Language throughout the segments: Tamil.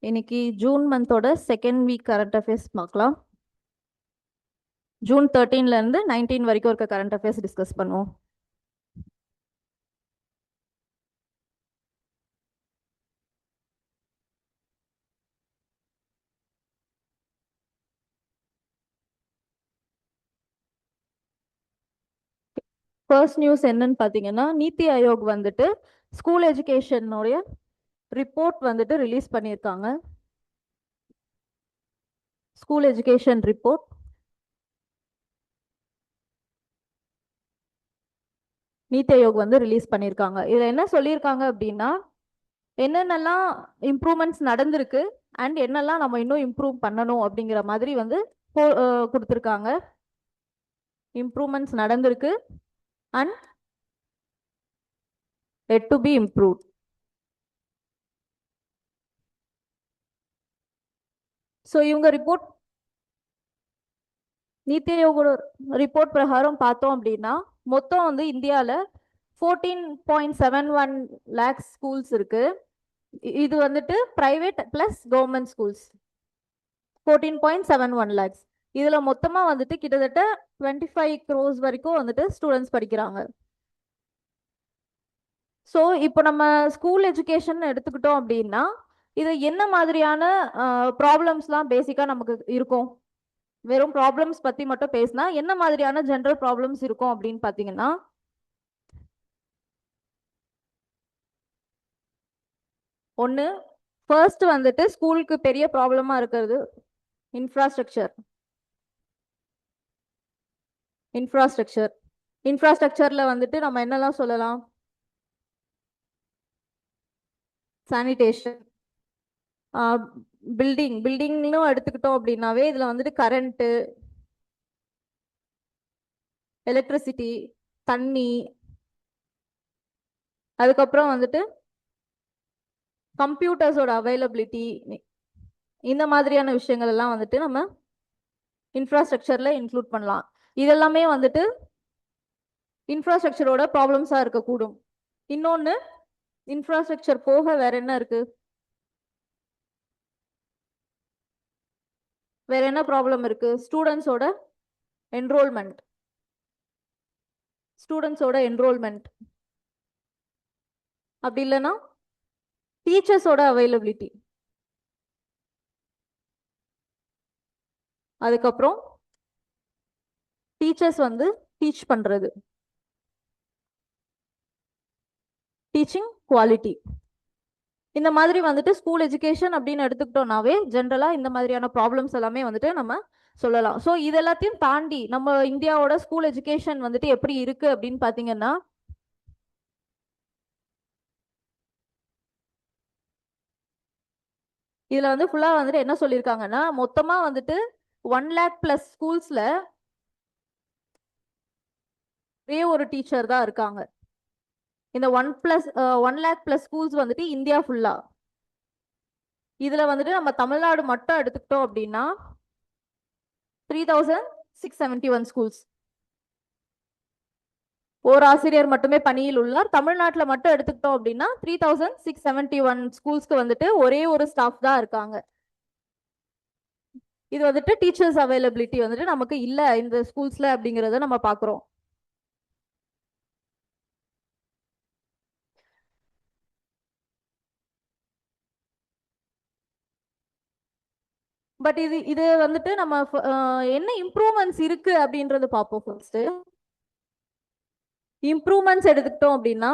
இன்னைக்கு ஜூன் மந்தோட செகண்ட் வீக் கரண்ட் அஃபேர்ஸ் பார்க்கலாம். ஜூன் 13ல இருந்து 19 வரைக்கும் இருக்க கரண்ட் அஃபேர்ஸ் டிஸ்கஸ் பண்ணுவோம். ஃபர்ஸ்ட் நியூஸ் என்னன்னு பார்த்தீங்கன்னா, நீத்தி ஆயோக் வந்துட்டு ஸ்கூல் எஜுகேஷனுடைய ரிப்போர்ட் வந்துட்டு ரிலீஸ் பண்ணியிருக்காங்க. School education report Niti Aayog வந்து ரிலீஸ் பண்ணியிருக்காங்க. இதில் என்ன சொல்லியிருக்காங்க அப்படின்னா, என்னென்னலாம் இம்ப்ரூவ்மெண்ட்ஸ் நடந்திருக்கு அண்ட் என்னெல்லாம் நம்ம இன்னும் இம்ப்ரூவ் பண்ணணும் அப்படிங்கிற மாதிரி வந்து கொடுத்துருக்காங்க. இம்ப்ரூவ்மெண்ட்ஸ் நடந்திருக்கு and yet to be improved. So இவங்க ரிப்போர்ட் நீத்தி ஆயோகோட ரிப்போர்ட் பிரகாரம் பார்த்தோம் அப்படின்னா, மொத்தம் வந்து இந்தியாவில் 14.71 லேக்ஸ் ஸ்கூல்ஸ் இருக்கு. இது வந்துட்டு private plus government schools 14.71 lakhs. இதுல மொத்தமா வந்துட்டு கிட்டத்தட்ட 25 crores வரைக்கும் வந்துட்டு ஸ்டூடெண்ட்ஸ் படிக்கிறாங்க. ஸோ இப்போ நம்ம ஸ்கூல் எஜுகேஷன் எடுத்துக்கிட்டோம் அப்படின்னா, இது என்ன மாதிரியான ப்ராப்ளம்ஸ்லாம் பேசிக்காக நமக்கு இருக்கும்? வெறும் ப்ராப்ளம்ஸ் பற்றி மட்டும் பேசினா என்ன மாதிரியான ஜென்ரல் ப்ராப்ளம்ஸ் இருக்கும் அப்படின்னு பார்த்தீங்கன்னா, ஒன்று ஃபர்ஸ்ட் வந்துட்டு ஸ்கூலுக்கு பெரிய ப்ராப்ளமாக இருக்கிறது இன்ஃப்ராஸ்ட்ரக்சரில் வந்துட்டு நம்ம என்னெல்லாம் சொல்லலாம்? சானிடேஷன், பில்டிங்னு எடுத்துக்கிட்டோம் அப்படின்னாவே இதில் வந்துட்டு கரண்ட்டு, எலக்ட்ரிசிட்டி, தண்ணி, அதுக்கப்புறம் வந்துட்டு கம்ப்யூட்டர்ஸோட அவைலபிலிட்டி, இந்த மாதிரியான விஷயங்கள் எல்லாம் வந்துட்டு நம்ம இன்ஃப்ராஸ்ட்ரக்சரில் இன்க்ளூட் பண்ணலாம். இதெல்லாமே வந்துட்டு இன்ஃப்ராஸ்ட்ரக்சரோட ப்ராப்ளம்ஸாக இருக்கக்கூடும். இன்னொன்று, இன்ஃப்ராஸ்ட்ரக்சர் போக வேற என்ன இருக்கு? வேற என்ன ப்ராப்ளம் இருக்கு? ஸ்டூடெண்ட்ஸோட என்ரோல்மெண்ட், அப்படி இல்லைன்னா டீச்சர்ஸோட அவைலபிலிட்டி, அதுக்கப்புறம் டீச்சர்ஸ் வந்து டீச் பண்றது, டீச்சிங் குவாலிட்டி, இந்த மாதிரி வந்துட்டு ஸ்கூல் எஜுகேஷன் அப்படின்னு எடுத்துக்கிட்டோம்னாவே ஜென்ரலா இந்த மாதிரியான ப்ராப்ளம்ஸ் எல்லாமே வந்துட்டு நம்ம சொல்லலாம். ஸோ இது எல்லாத்தையும் தாண்டி நம்ம இந்தியாவோட ஸ்கூல் எஜுகேஷன் வந்துட்டு எப்படி இருக்கு அப்படின்னு பாத்தீங்கன்னா, இதுல வந்து ஃபுல்லா வந்துட்டு என்ன சொல்லியிருக்காங்கன்னா, மொத்தமா வந்துட்டு 1 lakh plus ஸ்கூல்ஸ்ல ஒரே ஒரு டீச்சர் தான் இருக்காங்க. இந்த 1 lakh plus ஸ்கூல்ஸ் வந்துட்டு இந்தியா ஃபுல்லா. இதுல வந்துட்டு நம்ம தமிழ்நாடு மட்டும் எடுத்துக்கிட்டோம் அப்படின்னா 3671 ஸ்கூல்ஸ். ஒரு ஆசிரியர் மட்டுமே பணியில் உள்ளார். தமிழ்நாட்டில் மட்டும் எடுத்துக்கிட்டோம் அப்படின்னா 3671 ஸ்கூல்ஸ்க்கு வந்துட்டு ஒரே ஒரு ஸ்டாஃப் தான் இருக்காங்க. இது வந்துட்டு டீச்சர்ஸ் அவைலபிலிட்டி வந்துட்டு நமக்கு இல்ல இந்த ஸ்கூல்ஸ்ல அப்படிங்கறத நம்ம பாக்குறோம். பட் இது வந்துட்டு நம்ம என்ன இம்ப்ரூவ்மெண்ட்ஸ் இருக்கு அப்படின்றது பார்ப்போம். ஃபர்ஸ்ட் இம்ப்ரூவ்மெண்ட்ஸ் எடுத்துக்கிட்டோம் அப்படின்னா,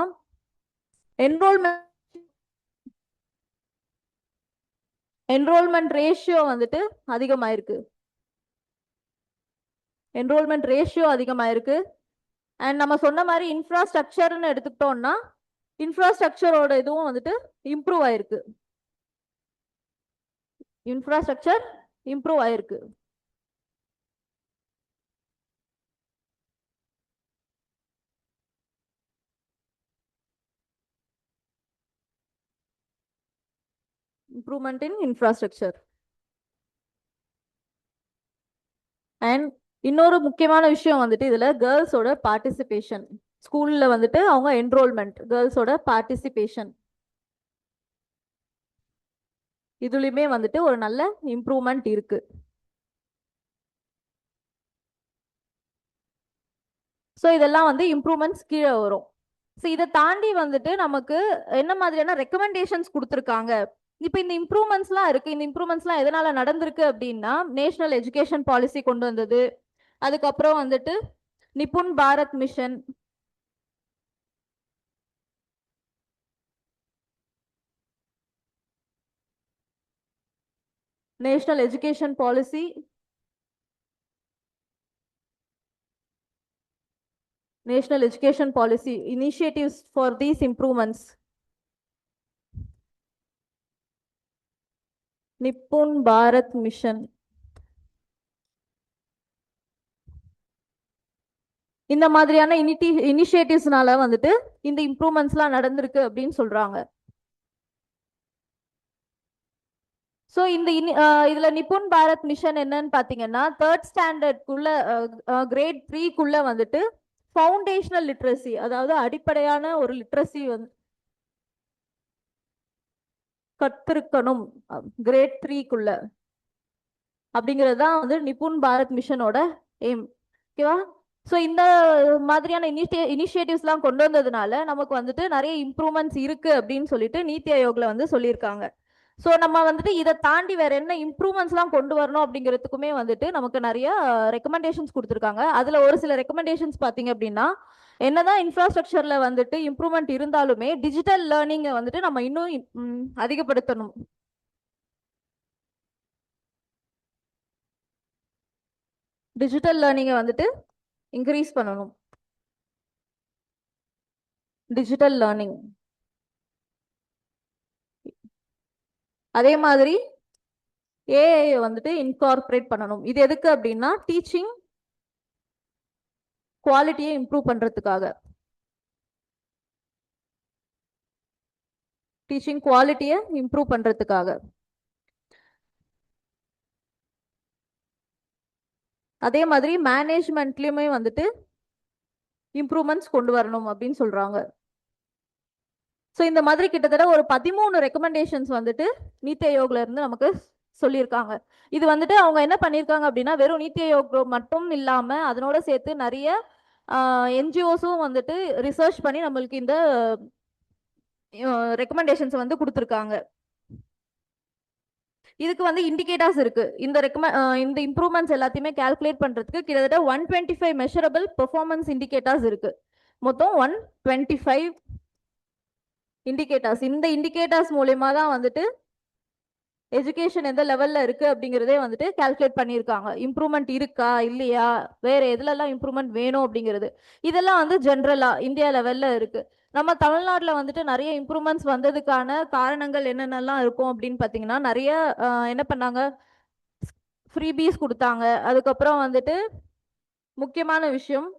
என்ரோல்மெண்ட் ரேஷியோ வந்துட்டு அதிகமாயிருக்கு. அண்ட் நம்ம சொன்ன மாதிரி இன்ஃப்ராஸ்ட்ரக்சர்னு எடுத்துக்கிட்டோம்னா, இன்ஃப்ராஸ்ட்ரக்சரோட இதுவும் வந்துட்டு இம்ப்ரூவ் ஆயிருக்கு. Improvement in infrastructure. அண்ட் இன்னொரு முக்கியமான விஷயம் வந்துட்டு இதுல கேர்ள்ஸோட பார்ட்டிசிபேஷன். ஸ்கூல்ல வந்துட்டு அவங்க என்ரோல்மெண்ட், கேர்ள்ஸோட பார்ட்டிசிபேஷன், இதுலயுமே வந்துட்டு ஒரு நல்ல இம்ப்ரூவ்மெண்ட் இருக்கு. ஸோ இதெல்லாம் வந்து இம்ப்ரூவ்மெண்ட்ஸ் கீழே வரும். ஸோ இதை தாண்டி வந்துட்டு நமக்கு என்ன மாதிரியான ரெக்கமெண்டேஷன்ஸ் கொடுத்துருக்காங்க. இப்போ இந்த இம்ப்ரூவ்மெண்ட்ஸ்லாம் இருக்கு. இந்த இம்ப்ரூவ்மெண்ட்ஸ்லாம் எதனால நடந்திருக்கு அப்படின்னா, நேஷனல் எஜுகேஷன் பாலிசி கொண்டு வந்தது, அதுக்கப்புறம் வந்துட்டு Nipun Bharat mission, national education policy, national education policy initiatives for these improvements. Nipun Bharat mission, இந்த மாதிரியான இனிஷியேட்டிவ்ஸ்னால வந்துட்டு இந்த இம்ப்ரூவ்மெண்ட்ஸ்லாம் நடந்திருக்கு அப்படின்னு சொல்றாங்க. ஸோ இந்த இதுல நிப்புன் பாரத் மிஷன் என்னன்னு பாத்தீங்கன்னா, 3rd ஸ்டாண்டர்ட்குள்ள கிரேட் 3க்குள்ள வந்துட்டு ஃபவுண்டேஷனல் லிட்ரஸி, அதாவது அடிப்படையான ஒரு லிட்ரஸி வந்து கத்திருக்கணும் கிரேட் 3க்குள்ள, அப்படிங்கிறது தான் வந்து நிப்புன் பாரத் மிஷனோட எய்ம். ஓகேவா? ஸோ இந்த மாதிரியான இனிஷியேட்டிவ்ஸ்லாம் கொண்டு வந்ததுனால நமக்கு வந்துட்டு நிறைய இம்ப்ரூவ்மெண்ட்ஸ் இருக்கு அப்படின்னு சொல்லிட்டு நீத்தி ஆயோக்ல வந்து சொல்லியிருக்காங்க. ஸோ நம்ம வந்துட்டு இதை தாண்டி வேற என்ன இம்ப்ரூவ்மெண்ட்ஸ்லாம் கொண்டு வரணும் அப்படிங்கிறதுக்குமே வந்துட்டு நமக்கு நிறைய ரெக்கமெண்டேஷன்ஸ் கொடுத்துருக்காங்க. அதுல ஒரு சில ரெக்கமெண்டேஷன்ஸ் பார்த்தீங்க அப்படின்னா, என்னதான் இன்ஃப்ராஸ்ட்ரக்சர்ல வந்துட்டு இம்ப்ரூவ்மெண்ட் இருந்தாலுமே டிஜிட்டல் லேர்னிங்கை வந்துட்டு நம்ம இன்னும் அதிகப்படுத்தணும். டிஜிட்டல் லேர்னிங்கை வந்துட்டு இன்க்ரீஸ் பண்ணணும். டிஜிட்டல் லேர்னிங், அதே மாதிரி ஏஐ வந்துட்டு இன்கார்பரேட் பண்ணணும். இது எதுக்கு அப்படின்னா, டீச்சிங் குவாலிட்டியை இம்ப்ரூவ் பண்றதுக்காக. டீச்சிங் குவாலிட்டியை இம்ப்ரூவ் பண்றதுக்காக. அதே மாதிரி மேனேஜ்மெண்ட்லயுமே வந்துட்டு இம்ப்ரூவ்மெண்ட்ஸ் கொண்டு வரணும் அப்படின்னு சொல்றாங்க. ஸோ இந்த மாதிரி கிட்டத்தட்ட ஒரு 13 ரெக்கமெண்டேஷன்ஸ் வந்துட்டு நீத்தி ஆயோக்ல இருந்து நமக்கு சொல்லியிருக்காங்க. இது வந்துட்டு அவங்க என்ன பண்ணியிருக்காங்க அப்படின்னா, வெறும் நீத்தி ஆயோக் மட்டும் இல்லாம அதனோட சேர்த்து நிறைய என்ஜிஓஸும் வந்துட்டு ரிசர்ச் பண்ணி நம்மளுக்கு இந்த ரெக்கமெண்டேஷன்ஸ் வந்து கொடுத்துருக்காங்க. இதுக்கு வந்து இண்டிகேட்டர்ஸ் இருக்கு. இந்த இம்ப்ரூவ்மெண்ட்ஸ் எல்லாத்தையுமே கால்குலேட் பண்றதுக்கு கிட்டத்தட்ட 125 மெஷரபிள் பெர்ஃபார்மன்ஸ் இண்டிகேட்டர்ஸ் இருக்கு. மொத்தம் 125 இண்டிகேட்டர்ஸ். இந்த இண்டிகேட்டர்ஸ் மூலயமா தான் வந்துட்டு எஜுகேஷன் எந்த லெவல்ல இருக்கு அப்படிங்கிறதே வந்துட்டு கால்குலேட் பண்ணியிருக்காங்க. இம்ப்ரூவ்மெண்ட் இருக்கா இல்லையா, வேற எதுலலாம் இம்ப்ரூவ்மெண்ட் வேணும் அப்படிங்கிறது. இதெல்லாம் வந்து ஜென்ரலா இந்தியா லெவல்ல இருக்கு. நம்ம தமிழ்நாட்டில் வந்துட்டு நிறைய இம்ப்ரூவ்மெண்ட்ஸ் வந்ததுக்கான காரணங்கள் என்னென்னலாம் இருக்கும் அப்படின்னு பார்த்தீங்கன்னா, நிறைய என்ன பண்ணாங்க, ஃப்ரீபீஸ் கொடுத்தாங்க. அதுக்கப்புறம் வந்துட்டு முக்கியமான விஷயம்,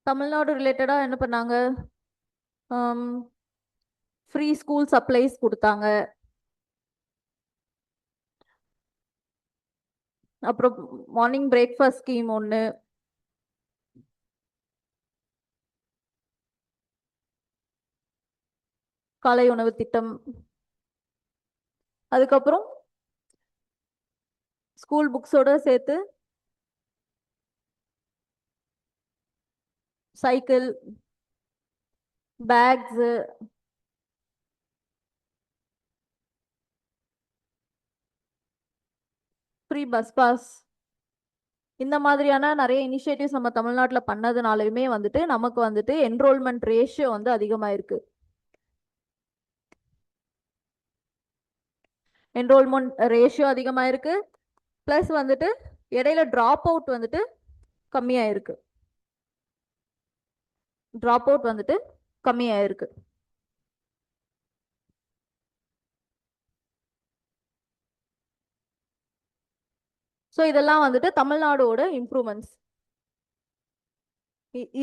தமிழ்நாடு ரிலேட்டடா என்ன பண்ணாங்க, ஃப்ரீ ஸ்கூல் சப்ளைஸ் கொடுத்தாங்க. அப்புறம் மார்னிங் பிரேக்ஃபாஸ்ட் ஸ்கீம் ஒன்று, காலை உணவு திட்டம், அதுக்கப்புறம் ஸ்கூல் புக்ஸோட சேர்த்து cycle, bags, free bus pass, இந்த மாதிரியான நிறைய இனிஷியேட்டிவ்ஸ் நம்ம தமிழ்நாட்டில் பண்ணதுனாலுமே வந்துட்டு நமக்கு வந்துட்டு என்ரோல்மெண்ட் ரேஷியோ வந்து அதிகமாயிருக்கு. என்ரோல்மெண்ட் ரேஷியோ அதிகமாயிருக்கு. ப்ளஸ் வந்துட்டு இடையில ட்ராப் அவுட் வந்துட்டு கம்மியாயிருக்கு. ட்ராப் அவுட் வந்துட்டு கம்மியாயிருக்கு. ஸோ இதெல்லாம் வந்துட்டு தமிழ்நாடோட இம்ப்ரூவ்மெண்ட்ஸ்.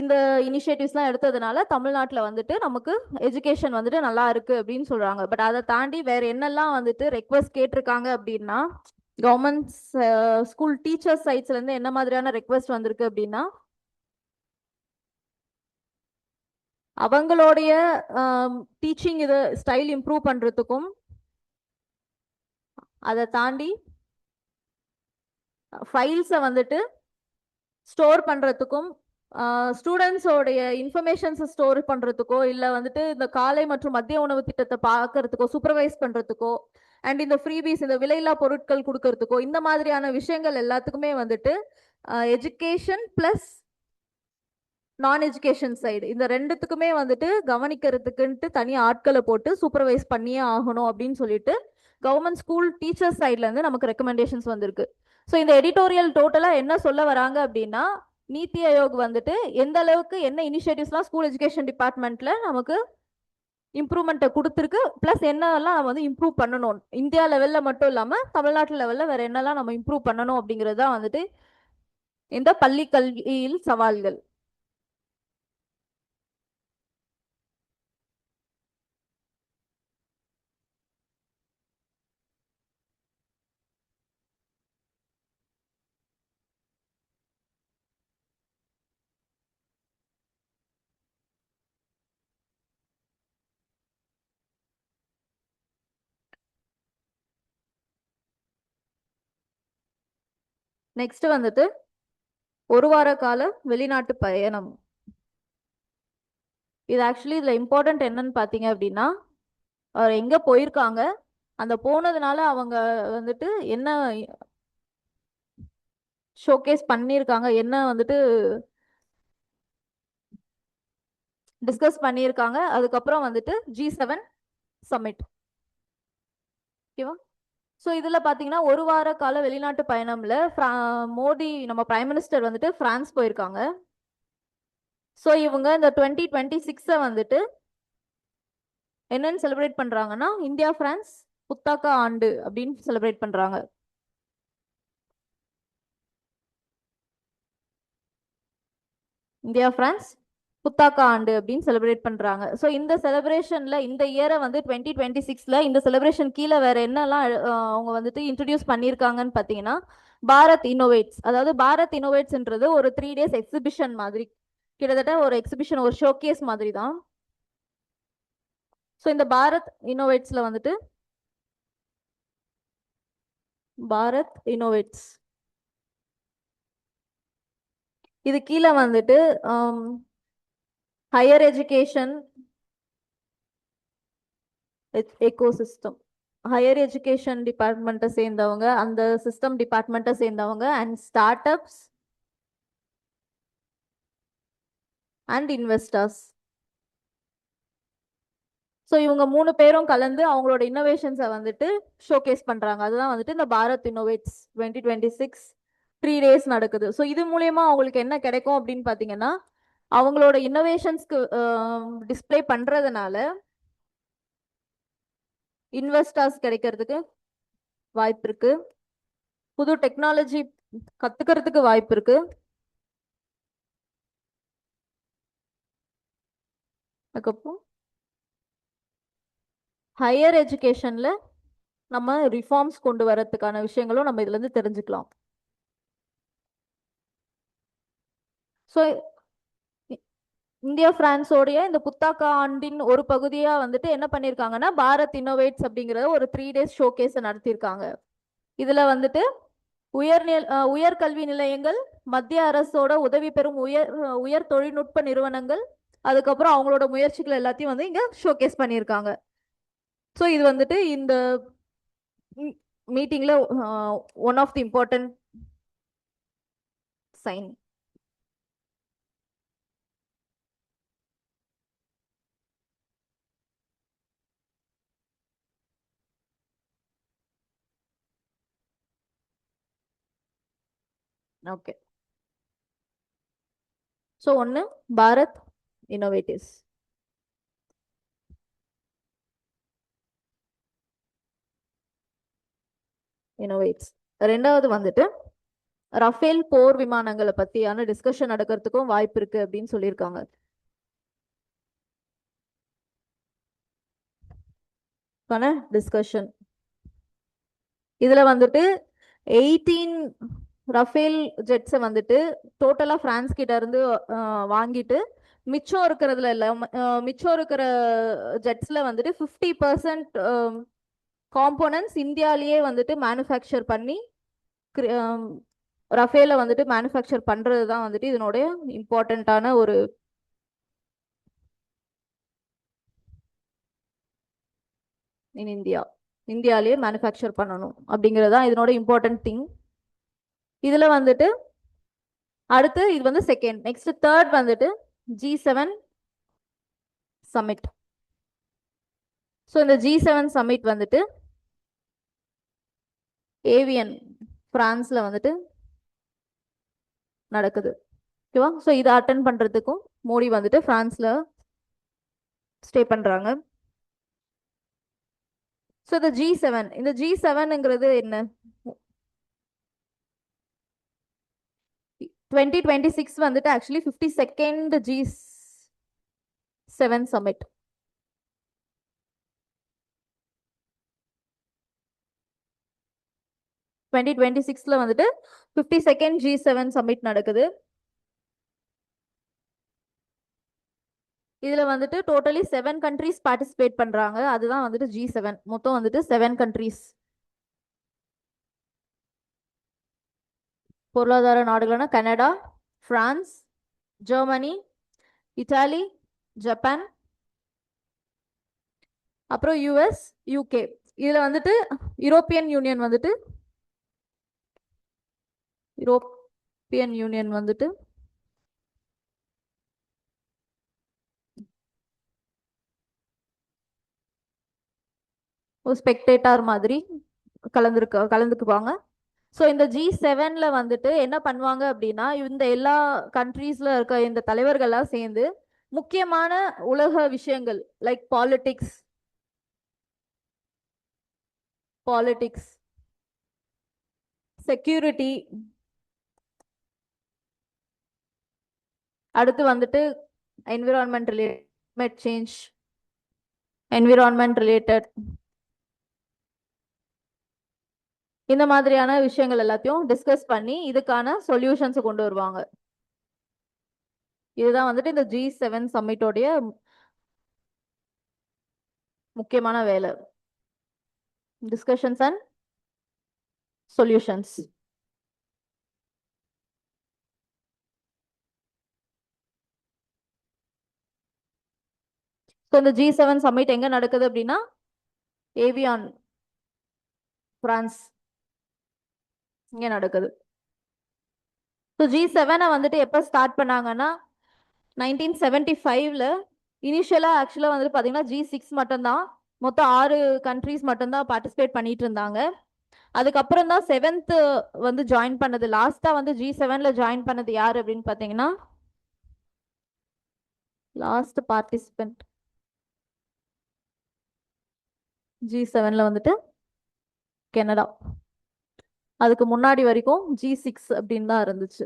இந்த இனிஷியேட்டிவ்ஸ்லாம் எடுத்ததுனால தமிழ்நாட்டில் வந்துட்டு நமக்கு எஜுகேஷன் வந்துட்டு நல்லா இருக்கு அப்படின்னு சொல்றாங்க. பட் அதை தாண்டி வேற என்னெல்லாம் வந்துட்டு ரெக்வஸ்ட் கேட்டிருக்காங்க அப்படின்னா, கவர்மெண்ட் ஸ்கூல் டீச்சர்ஸ் சைட்ஸ்ல இருந்து என்ன மாதிரியான ரெக்வஸ்ட் வந்திருக்கு அப்படின்னா, அவங்களுடைய டீச்சிங் இது ஸ்டைல் இம்ப்ரூவ் பண்றதுக்கும், அதை தாண்டி ஃபைல்ஸை வந்துட்டு ஸ்டோர் பண்றதுக்கும், ஸ்டூடெண்ட்ஸோடைய இன்ஃபர்மேஷன்ஸை ஸ்டோர் பண்றதுக்கோ, இல்லை வந்துட்டு இந்த காலை மற்றும் மதிய உணவு திட்டத்தை பார்க்கறதுக்கோ, சூப்பர்வைஸ் பண்றதுக்கோ, அண்ட் இந்த ஃப்ரீபீஸ் இந்த விலையில்லா பொருட்கள் கொடுக்கறதுக்கோ, இந்த மாதிரியான விஷயங்கள் எல்லாத்துக்குமே வந்துட்டு எஜுகேஷன் பிளஸ் நான் எஜுகேஷன் சைடு இந்த ரெண்டுத்துக்குமே வந்துட்டு கவனிக்கிறதுக்குன்ட்டு தனி ஆட்களை போட்டு சூப்பர்வைஸ் பண்ணியே ஆகணும் அப்படின்னு சொல்லிட்டு கவர்மெண்ட் ஸ்கூல் டீச்சர்ஸ் சைட்ல இருந்து நமக்கு ரெக்கமெண்டேஷன்ஸ் வந்திருக்கு. ஸோ இந்த எடிட்டோரியல் டோட்டலா என்ன சொல்ல வராங்க அப்படின்னா, நீத்தி ஆயோக் வந்துட்டு எந்த அளவுக்கு என்ன இனிஷியேட்டிவ்ஸ்லாம் ஸ்கூல் எஜுகேஷன் டிபார்ட்மெண்ட்ல நமக்கு இம்ப்ரூவ்மெண்ட்டை கொடுத்துருக்கு, பிளஸ் என்னெல்லாம் நம்ம வந்து இம்ப்ரூவ் பண்ணணும், இந்தியா லெவல்ல மட்டும் இல்லாம தமிழ்நாட்டு லெவல்ல வேற என்னெல்லாம் நம்ம இம்ப்ரூவ் பண்ணணும் அப்படிங்கிறது தான் வந்துட்டு இந்த பள்ளி கல்வியில் சவால்கள். நெக்ஸ்ட் வந்துட்டு ஒரு வார கால வெளிநாட்டு பயணம். இது ஆக்சுவலி இதுல இம்பார்ட்டன்ட் என்னன்னு பாத்தீங்க அப்படின்னா, அவர் எங்க போயிருக்காங்க, அந்த போனதுனால அவங்க வந்துட்டு என்ன ஷோகேஸ் பண்ணியிருக்காங்க, என்ன வந்துட்டு டிஸ்கஸ் பண்ணியிருக்காங்க, அதுக்கப்புறம் வந்துட்டு G7 சமிட். ஓகேவா? ஸோ இதுல பாத்தீங்கன்னா ஒரு வார கால வெளிநாட்டு பயணம்ல மோடி நம்ம பிரைம் மினிஸ்டர் வந்துட்டு பிரான்ஸ் போயிருக்காங்க. ஸோ இவங்க இந்த 2026 வந்துட்டு என்னன்னு செலிப்ரேட் பண்றாங்கன்னா, இந்தியா பிரான்ஸ் புத்தாக்க ஆண்டு அப்படின்னு செலிப்ரேட் பண்றாங்க. இந்தியா பிரான்ஸ் புத்தாக்க ஆண்டு அப்படின்னு செலிப்ரேட் பண்றாங்க. ஸோ இந்த செலிப்ரேஷன்ல இந்த இயரை வந்து 2026ல இந்த செலிப்ரேஷன் கீழே வேற என்னெல்லாம் அவங்க வந்துட்டு இன்ட்ரடியூஸ் பண்ணியிருக்காங்கன்னு பார்த்தீங்கன்னா, பாரத் இன்னோவேட்ஸ். அதாவது பாரத் இன்னோவேட்ஸ்ன்றது ஒரு 3 days எக்ஸிபிஷன் மாதிரி, கிட்டத்தட்ட ஒரு எக்ஸிபிஷன் ஒரு ஷோகேஸ் மாதிரி தான். ஸோ இந்த பாரத் இன்னோவேட்ஸ்ல வந்துட்டு பாரத் இன்னோவேட்ஸ் இது கீழே வந்துட்டு higher education ecosystem, higher education டிபார்ட்மெண்ட்டை சேர்ந்தவங்க, அந்த சிஸ்டம் டிபார்ட்மெண்ட்டை சேர்ந்தவங்க, and startups and investors. So இவங்க 3 பேரும் கலந்து அவங்களோட இன்னோவேஷன்ஸை வந்துட்டு ஷோகேஸ் பண்றாங்க. அதுதான் வந்துட்டு இந்த பாரத் இன்னோவேட்ஸ் 2026 3 days நடக்குது. ஸோ இது மூலியமா அவங்களுக்கு என்ன கிடைக்கும் அப்படின்னு பார்த்தீங்கன்னா, அவங்களோட இன்னோவேஷன்ஸ்க்கு டிஸ்பிளே பண்றதுனால இன்வெஸ்டர்ஸ் கிடைக்கிறதுக்கு வாய்ப்பு இருக்கு, புது டெக்னாலஜி கத்துக்கிறதுக்கு வாய்ப்பு இருக்கு, அதுக்கப்புறம் ஹையர் எஜுகேஷன்ல நம்ம ரிஃபார்ம்ஸ் கொண்டு வரதுக்கான விஷயங்களும் நம்ம இதுல இருந்து தெரிஞ்சுக்கலாம். ஸோ இந்தியா பிரான்ஸோடைய இந்த புத்தாக்க ஆண்டின் ஒரு பகுதியா வந்துட்டு என்ன பண்ணிருக்காங்கன்னா, பாரத் இன்னோவேட்ஸ் அப்படிங்கறத ஒரு 3 days ஷோகேஸ் நடத்தியிருக்காங்க. இதுல வந்துட்டு உயர்கல்வி நிலையங்கள், மத்திய அரசோட உதவி பெறும் உயர் தொழில்நுட்ப நிறுவனங்கள், அதுக்கப்புறம் அவங்களோட முயற்சிகள் எல்லாத்தையும் வந்து இங்க ஷோகேஸ் பண்ணியிருக்காங்க. ஸோ இது வந்துட்டு இந்த மீட்டிங்ல one of the important sign. Okay. So ஒன்று பாரத் இன்னோவேட்டிவ்ஸ், இன்னோவேட்ஸ். ரெண்டாவது வந்துட்டு ரஃபேல் போர் விமானங்களை பத்தியான டிஸ்கஷன் நடக்கிறதுக்கும் வாய்ப்பு இருக்கு அப்படின்னு சொல்லியிருக்காங்க. டிஸ்கஷன் இதுல வந்துட்டு 18 ரஃபேல் ஜெட்ஸை வந்துட்டு டோட்டலா பிரான்ஸ் கிட்ட இருந்து வாங்கிட்டு மிச்சம் இருக்கிறதுல இல்ல மிச்சம் இருக்கிற ஜெட்ஸ்ல வந்துட்டு 50% காம்போனன்ட்ஸ் இந்தியாலேயே வந்துட்டு மேனுஃபேக்சர் பண்ணி ரஃபேல வந்துட்டு மேனுஃபேக்சர் பண்றது தான் வந்துட்டு இதனுடைய இம்பார்ட்டண்ட்டான ஒரு இன் இந்தியா. இந்தியாலேயே மேனுஃபேக்சர் பண்ணணும் அப்படிங்கிறது தான் இதனோட இம்பார்ட்டன்ட் திங். இதுல வந்துட்டு அடுத்து இது வந்து செகண்ட். நெக்ஸ்ட் தேர்ட் வந்துட்டு G7 சமிட். ஸோ இந்த G7 சமிட் வந்துட்டு ஏவியன் பிரான்ஸ்ல வந்துட்டு நடக்குது. ஓகேவா? ஸோ இதை அட்டன் பண்றதுக்கும் மோடி வந்துட்டு பிரான்ஸ்ல ஸ்டே பண்றாங்க. ஸோ இந்த G7 இந்த G7ங்கிறது என்ன? 2026 வந்துட்டு ஆக்சுவலி 52nd G7 சமிட். வந்துட்டு 52nd G7 சமிட் நடக்குது. இதுல வந்துட்டு டோட்டலி 7 கண்ட்ரீஸ் பார்ட்டிசிபேட் பண்றாங்க. அதுதான் வந்துட்டு G7. மொத்தம் வந்துட்டு 7 கண்ட்ரீஸ். பொருளாதார நாடுகள்னா Canada, France, Germany, Italy, Japan, அப்புறம் யூஎஸ், யூகே. இதுல வந்துட்டு யூரோப்பியன் யூனியன் வந்துட்டு ஒரு ஸ்பெக்டேட்டர் மாதிரி கலந்துக்குவாங்க. ஸோ இந்த G7ல வந்துட்டு என்ன பண்ணுவாங்க அப்படின்னா இந்த எல்லா கண்ட்ரீஸ்ல இருக்க இந்த தலைவர்கள்லாம் சேர்ந்து முக்கியமான உலக விஷயங்கள் லைக் பாலிடிக்ஸ், செக்யூரிட்டி, அடுத்து வந்துட்டு என்விரான்மெண்ட் ரிலேட்டட் இந்த மாதிரியான விஷயங்கள் எல்லாத்தையும் டிஸ்கஸ் பண்ணி இதுக்கான சொல்யூஷன்ஸ் கொண்டு வருவாங்க. இதுதான் வந்துட்டு இந்த G7 சம்மிட்டோடைய முக்கியமான வேலை. Discussions and solutions. இந்த G7 சம்மிட் எங்க நடக்குது அப்படின்னா ஏவியான் பிரான்ஸ் இங்க நடக்குது. G7 வந்துட்டு எப்ப ஸ்டார்ட் பண்ணாங்கன்னா 1975ல இனிஷியலா ஆக்சுவலா வந்துட்டு பாத்தீங்கன்னா G6 மட்டும்தான், மொத்தம் 6 கண்ட்ரீஸ் மட்டும்தான் பார்ட்டிசிபேட் பண்ணிட்டு இருந்தாங்க. அதுக்கப்புறம் தான் 7th வந்து ஜாயின் பண்ணது. லாஸ்டா வந்து G7ல ஜாயின் பண்ணது யாரு அப்படின்னு பாத்தீங்கன்னா லாஸ்ட் பார்ட்டிசிபென்ட் G7ல வந்துட்டு கனடா. அதுக்கு முன்னாடி வரைக்கும் G6 அப்படின்னு தான் இருந்துச்சு.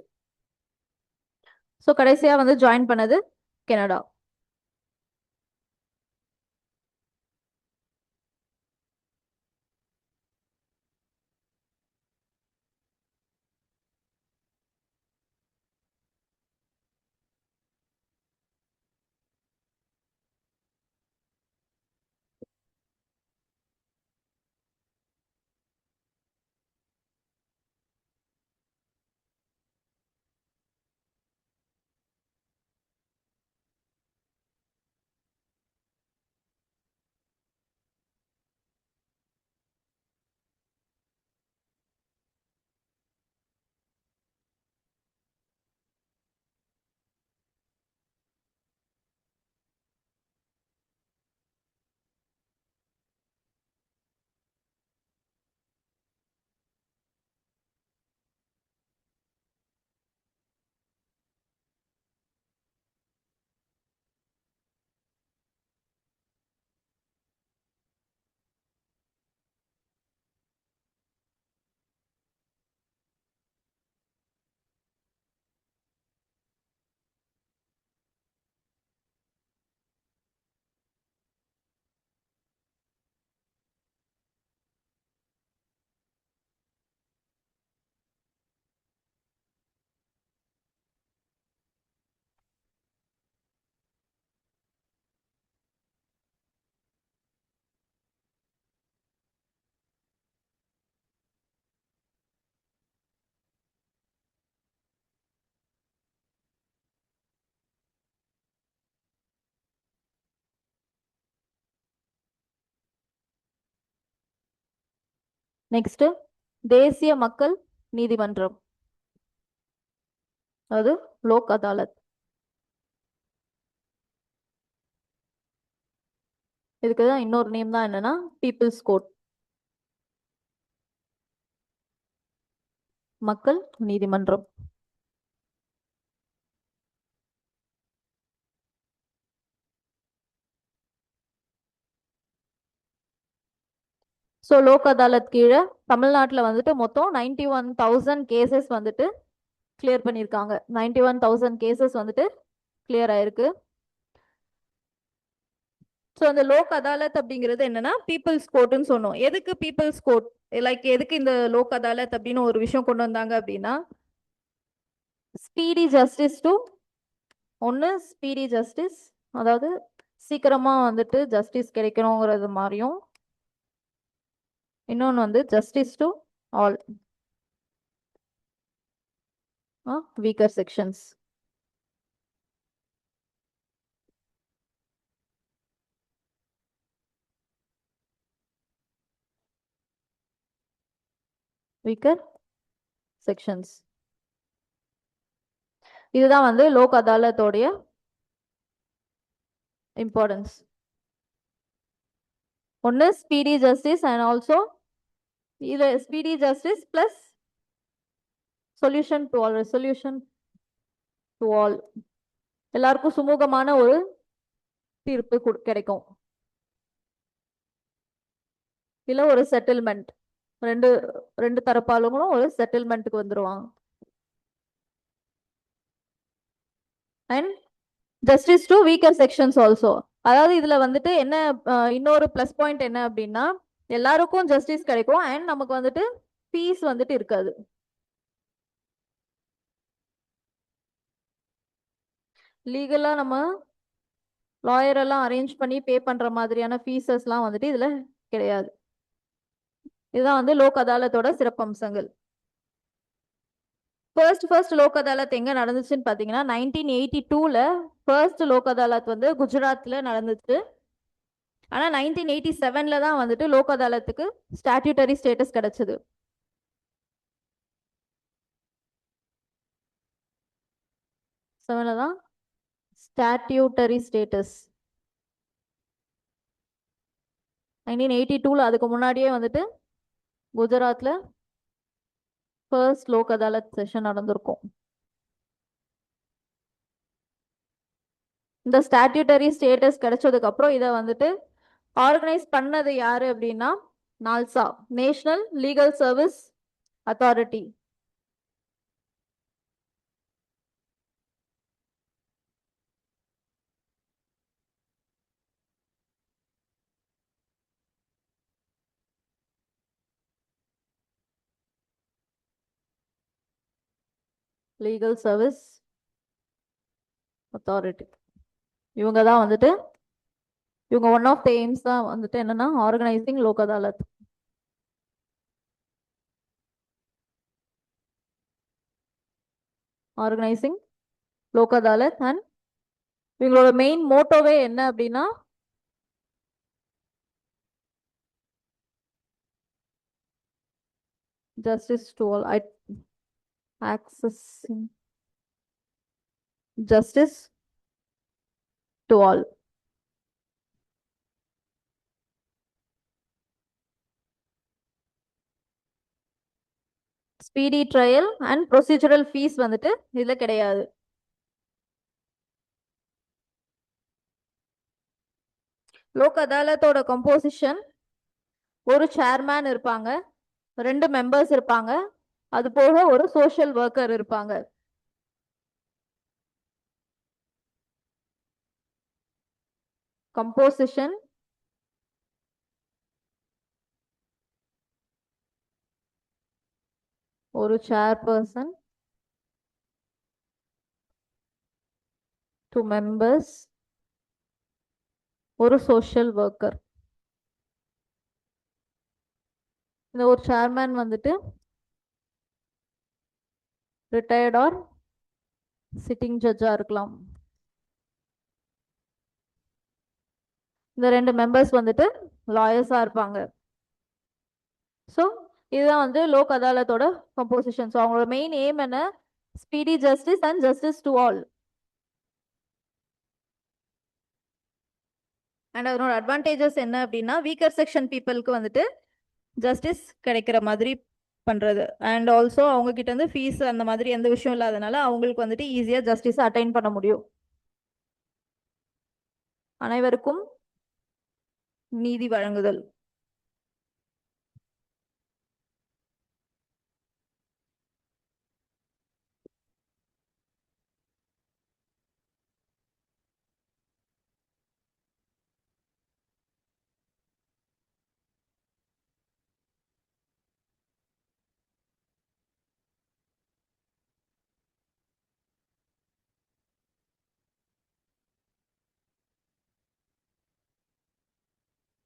ஸோ கடைசியா வந்து ஜாயின் பண்ணது கனடா. நெக்ஸ்ட் தேசிய மக்கள் நீதிமன்றம், அது லோக் அதாலத். இதுக்கு தான் இன்னொரு நேம் தான் என்னன்னா பீப்புள்ஸ் கோர்ட், மக்கள் நீதிமன்றம். ஸோ லோக் அதாலத் கீழே தமிழ்நாட்டில் வந்துட்டு மொத்தம் 91,000 கேசஸ் வந்துட்டு கிளியர் பண்ணியிருக்காங்க. 91,000 கேசஸ் வந்துட்டு கிளியர் ஆயிருக்கு. ஸோ அந்த லோக் அதாலத் அப்படிங்கிறது என்னன்னா பீப்புள்ஸ் கோர்ட்னு சொன்னோம். எதுக்கு பீப்புள்ஸ் கோர்ட், லைக் எதுக்கு இந்த லோக் அதாலத் அப்படின்னு ஒரு விஷயம் கொண்டு வந்தாங்க அப்படின்னா, ஸ்பீடி ஜஸ்டிஸ் டு, ஒன்று ஸ்பீடி ஜஸ்டிஸ், அதாவது சீக்கிரமா வந்துட்டு ஜஸ்டிஸ் கிடைக்கணுங்கிறது மாதிரியும், இன்னொன்று வந்து justice to all weaker sections. Weaker sections, இதுதான் வந்து லோக் அதாலத்தோடைய இம்பார்ட்டன்ஸ். ஒன்று ஸ்பீடி ஜஸ்டிஸ் அண்ட் ஆல்சோ இது speedy justice plus solution to all, resolution to all, எல்லாருக்கும் சுமூகமான ஒரு தீர்ப்பு கிடைக்கும். இல்ல ஒரு செட்டில்மெண்ட், ரெண்டு ரெண்டு தரப்பாளுங்களும் ஒரு செட்டில்மெண்ட்டுக்கு வந்துருவாங்க. And justice to weaker sections also, அதாவது இதுல வந்துட்டு என்ன இன்னொரு பிளஸ் பாயிண்ட் என்ன அப்படின்னா எல்லாருக்கும் ஜஸ்டிஸ் கிடைக்கும் அண்ட் நமக்கு வந்துட்டு ஃபீஸ் வந்துட்டு இருக்காது. லீகலா நம்ம லாயர் எல்லாம் அரேஞ்ச் பண்ணி பே பண்ற மாதிரியான ஃபீஸஸ்லாம் வந்துட்டு இதுல கிடையாது. இதுதான் வந்து லோக் அதாலத்தோட சிறப்பம்சங்கள். ஃபர்ஸ்ட் லோக் அதாலத் எங்க நடந்துச்சுன்னு பாத்தீங்கன்னா 1982ல ஃபர்ஸ்ட் லோக் அதாலத் வந்து குஜராத்ல நடந்துச்சு. ஆனா 1987ல தான் வந்துட்டு லோக் அதாலத்துக்கு ஸ்டாட்யூட்டரி ஸ்டேட்டஸ் கிடைச்சது. தான் ஸ்டாட்யூட்டரி ஸ்டேட்டஸ். 1982ல அதுக்கு முன்னாடியே வந்துட்டு குஜராத்ல ஃபர்ஸ்ட் லோக் அதாலத் செஷன் நடந்திருக்கும். இந்த ஸ்டாட்யூட்டரி ஸ்டேட்டஸ் கிடைச்சதுக்கு அப்புறம் இதை வந்துட்டு ஆர்கனைஸ் பண்ணது யாரு அப்படின்னா NALSA, national legal service authority. Legal service authority இவங்க தான் வந்துட்டு இவங்க ஒன் ஆஃப் த எய்ம்ஸ் தான் வந்துட்டு என்னன்னா organising Lok Adalat. Organising Lok Adalat and இவங்களோட மெயின் மோட்டோவே என்ன அப்படின்னா justice to all, accessing justice to all. Speedy trial and procedural fees வந்துட்டு இதுல கிடையாது. லோக் அதாலத்தோட கம்போசிஷன், ஒரு சேர்மேன் இருப்பாங்க, 2 மெம்பர்ஸ் இருப்பாங்க, அது போக ஒரு சோஷியல் ஒர்க்கர் இருப்பாங்க. கம்போசிஷன், ஒரு சேர்பர்சன், 2 மெம்பர்ஸ், ஒரு சோஷியல் ஒர்க்கர். இந்த ஒரு சேர்மேன் வந்துட்டு ரிட்டையர்ட் ஆர் சிட்டிங் ஜட்ஜா இருக்கலாம். இந்த 2 மெம்பர்ஸ் வந்துட்டு லாயர்ஸா இருப்பாங்க. ஸோ இதுதான் வந்து லோக் அதாலத்தோட கம்போசிஷன். ஸோ அவங்களோட மெயின் எய்ம் என்ன? Speedy justice and justice to all. And அதனோட அட்வான்டேஜஸ் என்ன அப்படின்னா, வீக்கர் செக்ஷன் பீப்புளுக்கு வந்துட்டு ஜஸ்டிஸ் கிடைக்கிற மாதிரி பண்றது. அண்ட் ஆல்சோ அவங்க கிட்ட இருந்து ஃபீஸ் அந்த மாதிரி எந்த விஷயம் இல்லாதனால அவங்களுக்கு வந்துட்டு ஈஸியா ஜஸ்டிஸ் அட்டைன் பண்ண முடியும். அனைவருக்கும் நீதி வழங்குதல்.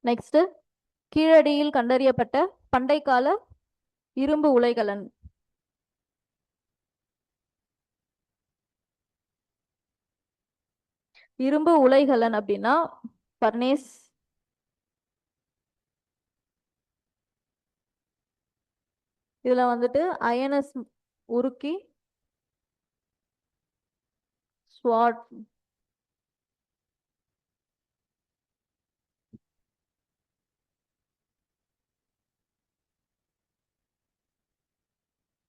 நெக்ஸ்ட், கீழடியில் கண்டறியப்பட்ட பண்டை கால இரும்பு உலைகலன். இரும்பு உலைகலன் அப்படின்னா பர்னேஸ், இதுல வந்துட்டு அயனஸ் உருக்கி ஸ்வாட்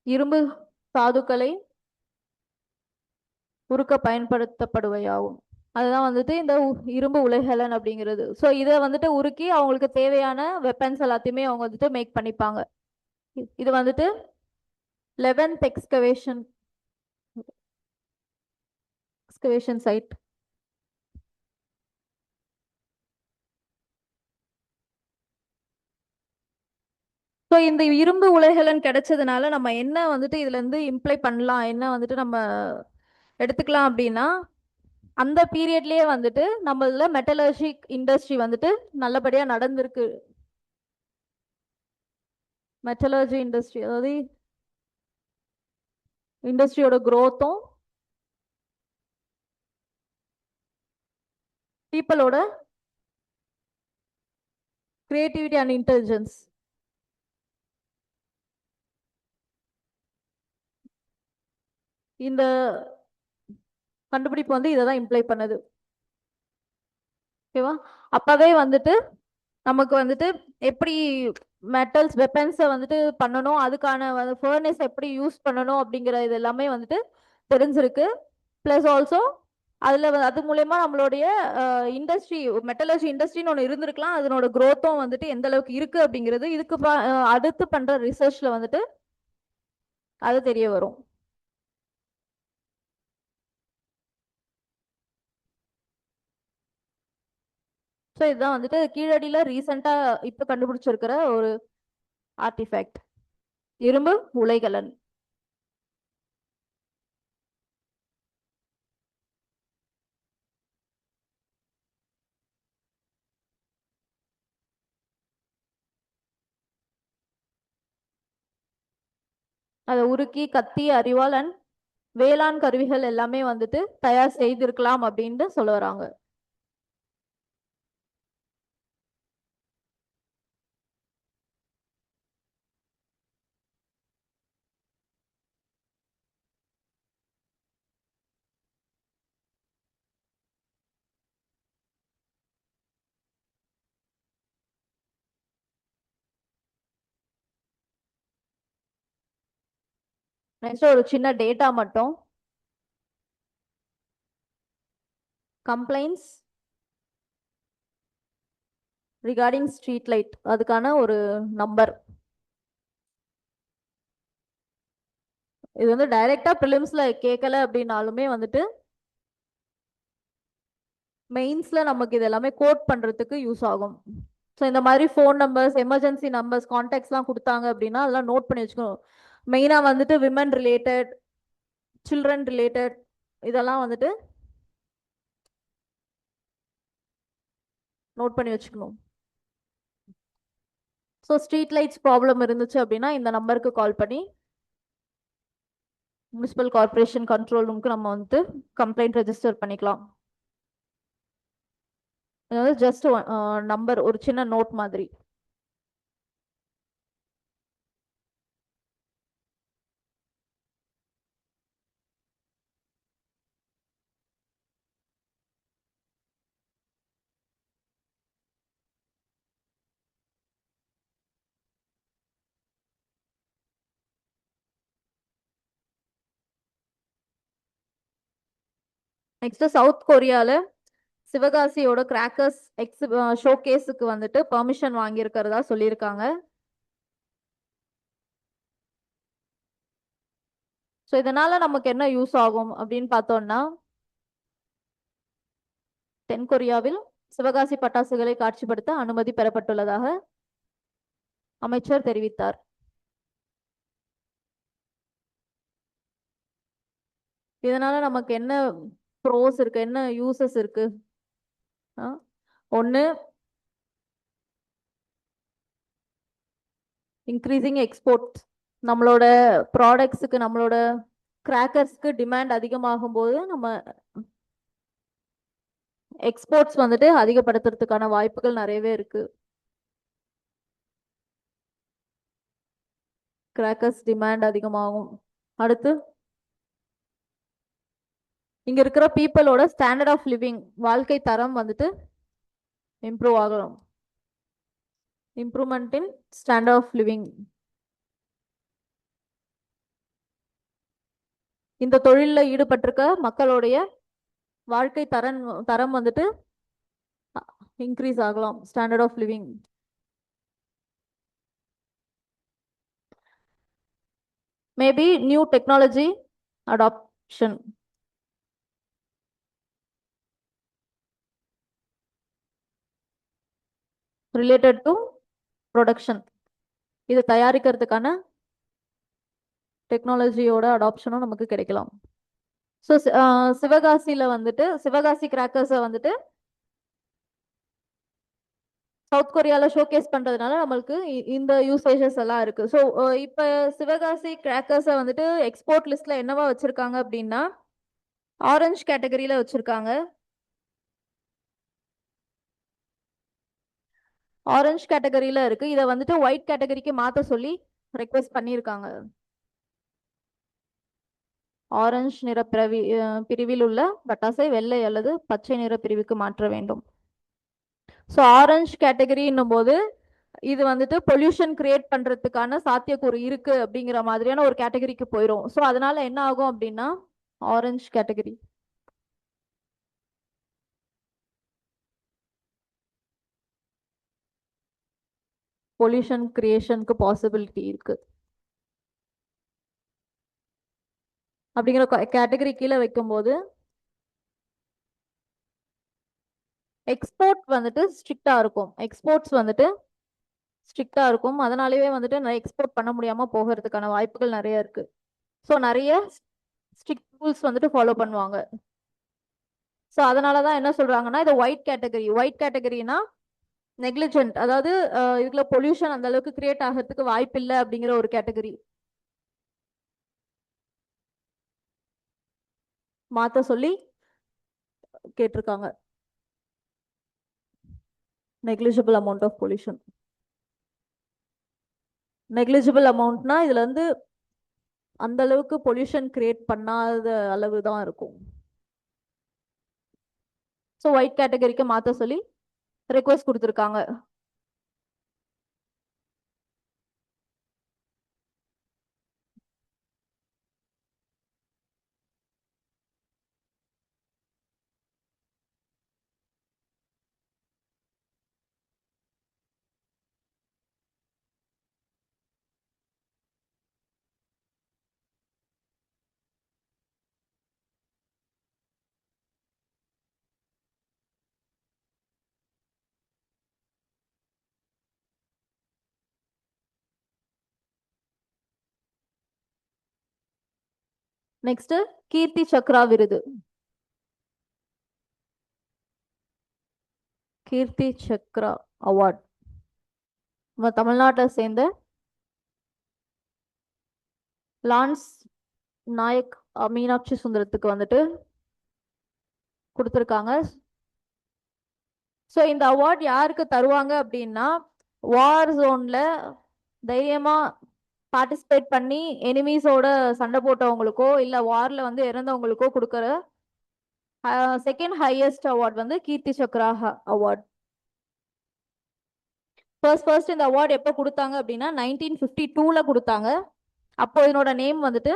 இரும்பு தாதுக்களை உருக்க பயன்படுத்தப்படுவையாகும். அதுதான் வந்துட்டு இந்த இரும்பு உலைகலன் அப்படிங்கிறது. ஸோ இதை வந்துட்டு உருக்கி அவங்களுக்கு தேவையான வெப்பன்ஸ் எல்லாத்தையுமே அவங்க வந்துட்டு மேக் பண்ணிப்பாங்க. இது வந்துட்டு 11th எக்ஸ்கவேஷன் சைட். ஸோ இந்த இரும்பு உலைகலன் கிடைச்சதுனால நம்ம என்ன வந்துட்டு இதுல இருந்து இம்ப்ளை பண்ணலாம், என்ன வந்துட்டு நம்ம எடுத்துக்கலாம் அப்படின்னா, அந்த பீரியட்லயே வந்துட்டு நம்மள மெட்டலர்ஜிக் இண்டஸ்ட்ரி வந்துட்டு நல்லபடியா நடந்திருக்கு. மெட்டலர்ஜி இண்டஸ்ட்ரி, அதாவது இண்டஸ்ட்ரியோட growth-உம் பீப்புளோட கிரியேட்டிவிட்டி அண்ட் இன்டெலிஜென்ஸ், இந்த கண்டுபிடிப்பு வந்து இதை தான் இம்ப்ளை பண்ணுது. ஓகேவா? அப்பவே வந்துட்டு நமக்கு வந்துட்டு எப்படி மெட்டல்ஸ் வெப்பன்ஸை வந்துட்டு பண்ணணும், அதுக்கான ஃபர்னஸ் எப்படி யூஸ் பண்ணணும் அப்படிங்கிற இது எல்லாமே வந்துட்டு தெரிஞ்சிருக்கு. ப்ளஸ் ஆல்சோ அது மூலயமா நம்மளுடைய இண்டஸ்ட்ரி, மெட்டலர்ஜி இண்டஸ்ட்ரின்னு ஒன்று இருந்திருக்கலாம், அதனோட growth-உம் வந்துட்டு எந்த அளவுக்கு இருக்கு அப்படிங்கிறது இதுக்கு அடுத்து பண்ற ரிசர்ச்ல வந்துட்டு அது தெரிய வரும். ஸோ இதுதான் வந்துட்டு கீழடியில ரீசெண்டா இப்ப கண்டுபிடிச்சிருக்கிற ஒரு ஆர்டிஃபேக்ட், இரும்பு உலைகலன். அதை உருக்கி கத்தி, அரிவாள் அண்ட் வேளாண் கருவிகள் எல்லாமே வந்துட்டு தயார் செய்திருக்கலாம் அப்படின்னு சொல்ல வராங்க. நெக்ஸ்ட் ஒரு சின்ன டேட்டா மட்டும். கம்ப்ளைண்ட்ஸ் ரிகார்டிங் ஸ்ட்ரீட் லைட், அதுக்கான ஒரு நம்பர். இது வந்து டைரக்டா பிலிம்ஸ்ல கேட்கல அப்படின்னாலுமே வந்துட்டு மெயின்ஸ்ல நமக்கு இது எல்லாமே கோட் பண்றதுக்கு யூஸ் ஆகும். ஸோ இந்த மாதிரி ஃபோன் நம்பர்ஸ், எமர்ஜென்சி நம்பர்ஸ், கான்டாக்ட்ஸ்லாம் கொடுத்தாங்க அப்படின்னா அதெல்லாம் நோட் பண்ணி வச்சுக்கணும். மெயினாக வந்துட்டு விமன் ரிலேட்டட், சில்ட்ரன் ரிலேட்டட், இதெல்லாம் வந்துட்டு நோட் பண்ணி வச்சுக்கணும். ஸோ ஸ்ட்ரீட் லைட்ஸ் ப்ராப்ளம் இருந்துச்சு அப்படின்னா இந்த நம்பருக்கு கால் பண்ணி முனிசிபல் கார்பரேஷன் கண்ட்ரோல் ரூமுக்கு நம்ம வந்துட்டு கம்ப்ளைண்ட் ரெஜிஸ்டர் பண்ணிக்கலாம். அதாவது ஜஸ்ட் நம்பர், ஒரு சின்ன நோட் மாதிரி. நெக்ஸ்ட் சவுத் கொரியால சிவகாசியோட கிராக்கர்ஸ் ஷோகேஸுக்கு வந்துட்டு பெர்மிஷன் வாங்கியிருக்கிறதா சொல்லியிருக்காங்க. ஸோ இதனால நமக்கு என்ன யூஸ் ஆகும் அப்படின்னு பார்த்தோம்னா, தென் கொரியாவில் சிவகாசி பட்டாசுகளை காட்சிப்படுத்த அனுமதி பெறப்பட்டுள்ளதாக அமைச்சர் தெரிவித்தார். இதனால நமக்கு என்ன ப்ரோஸ் இருக்கு, என்ன யூசஸ் இருக்கு? ஒன்று, இன்க்ரீசிங் எக்ஸ்போர்ட். நம்மளோட ப்ராடக்ட்ஸுக்கு, நம்மளோட கிராக்கர்ஸ்க்கு டிமாண்ட் அதிகமாகும் போது நம்ம எக்ஸ்போர்ட்ஸ் வந்துட்டு அதிகப்படுத்துறதுக்கான வாய்ப்புகள் நிறையவே இருக்கு. கிராக்கர்ஸ் டிமாண்ட் அதிகமாகும். அடுத்து, இங்க இருக்கிற பீப்புளோட ஸ்டாண்டர்ட் ஆஃப் லிவிங், வாழ்க்கை தரம் வந்துட்டு இம்ப்ரூவ் ஆகலாம். Improvement in standard of living. இந்த தொழிலில் ஈடுபட்டிருக்க மக்களுடைய வாழ்க்கை தரம் வந்துட்டு இன்க்ரீஸ் ஆகலாம். Standard of living. Maybe new technology adoption. Related to production. இது தயாரிக்கிறதுக்கான டெக்னாலஜியோட அடாப்ஷனும் நமக்கு கிடைக்கலாம். ஸோ சிவகாசியில் வந்துட்டு சிவகாசி கிராக்கர்ஸை வந்துட்டு சவுத் கொரியாவில் ஷோகேஸ் பண்ணுறதுனால நம்மளுக்கு இந்த யூசேஜஸ் எல்லாம் இருக்கு. ஸோ இப்போ சிவகாசி கிராக்கர்ஸை வந்துட்டு எக்ஸ்போர்ட் லிஸ்ட்ல என்னவா வச்சிருக்காங்க அப்படின்னா, ஆரஞ்ச் கேட்டகரியில வச்சிருக்காங்க. ஆரஞ்ச் கேட்டகரியில இருக்கு. இதை வந்துட்டு ஒயிட் கேட்டகரிக்கு மாற்ற சொல்லி ரெக்வெஸ்ட் பண்ணியிருக்காங்க. ஆரஞ்சு நிற பிரிவில் உள்ள பட்டாசை வெள்ளை அல்லது பச்சை நிற பிரிவுக்கு மாற்ற வேண்டும். ஸோ ஆரஞ்சு கேட்டகரின்னும் போது இது வந்துட்டு பொல்யூஷன் கிரியேட் பண்றதுக்கான சாத்தியக்கூறு இருக்கு அப்படிங்கிற மாதிரியான ஒரு கேட்டகரிக்கு போயிடும். ஸோ அதனால என்ன ஆகும் அப்படின்னா, ஆரஞ்சு கேட்டகரி. பொல்யூஷன் கிரியேஷனுக்கு பாசிபிலிட்டி இருக்கு அப்படிங்கிற கேட்டகரி கீழே வைக்கும்போது எக்ஸ்போர்ட் வந்துட்டு ஸ்ட்ரிக்டா இருக்கும். எக்ஸ்போர்ட்ஸ் வந்துட்டு ஸ்ட்ரிக்டா இருக்கும். அதனாலேயே வந்துட்டு எக்ஸ்போர்ட் பண்ண முடியாம போகிறதுக்கான வாய்ப்புகள் நிறைய இருக்கு. ஸோ நிறைய ஸ்ட்ரிக்ட் ரூல்ஸ் வந்துட்டு ஃபாலோ பண்ணுவாங்க. ஸோ அதனாலதான் என்ன சொல்றாங்கன்னா, இது ஒயிட் கேட்டகரி. ஒயிட் கேட்டகரினா நெக்லிஜென்ட், அதாவது இதுல பொல்யூஷன் அந்த அளவுக்கு கிரியேட் ஆகிறதுக்கு வாய்ப்பு இல்லை அப்படிங்கிற ஒரு கேட்டகரி மாத்த சொல்லி கேட்டிருக்காங்க. Negligible amount of pollution. Negligible அமௌண்ட்னா இதுல இருந்து அந்த அளவுக்கு பொல்யூஷன் கிரியேட் பண்ணாத அளவு தான் இருக்கும். ஸோ ஒயிட் கேட்டகரிக்கு மாத்த சொல்லி ரெக்வெஸ்ட் கொடுத்துருக்காங்க. நெக்ஸ்ட், கீர்த்தி சக்ரா விருது. கீர்த்தி சக்ரா அவார்ட் நம்ம தமிழ்நாட்டை சேர்ந்த லான்ஸ் நாயக் மீனாட்சி சுந்தரத்துக்கு வந்துட்டு கொடுத்துருக்காங்க. ஸோ இந்த அவார்ட் யாருக்கு தருவாங்க அப்படின்னா, வார் ஜோன்ல தைரியமா பார்ட்டிசிபேட் பண்ணி எனிமீஸோட சண்டை போட்டவங்களுக்கோ இல்ல வார்ல வந்து இறந்தவங்களுக்கோ கொடுக்கற செகண்ட் ஹையஸ்ட் அவார்ட் வந்து கீர்த்தி சக்ரா அவார்ட். ஃபர்ஸ்ட் இந்த அவார்ட் எப்போ கொடுத்தாங்க அப்படின்னா 1952ல கொடுத்தாங்க. அப்போ இதனோட நேம் வந்துட்டு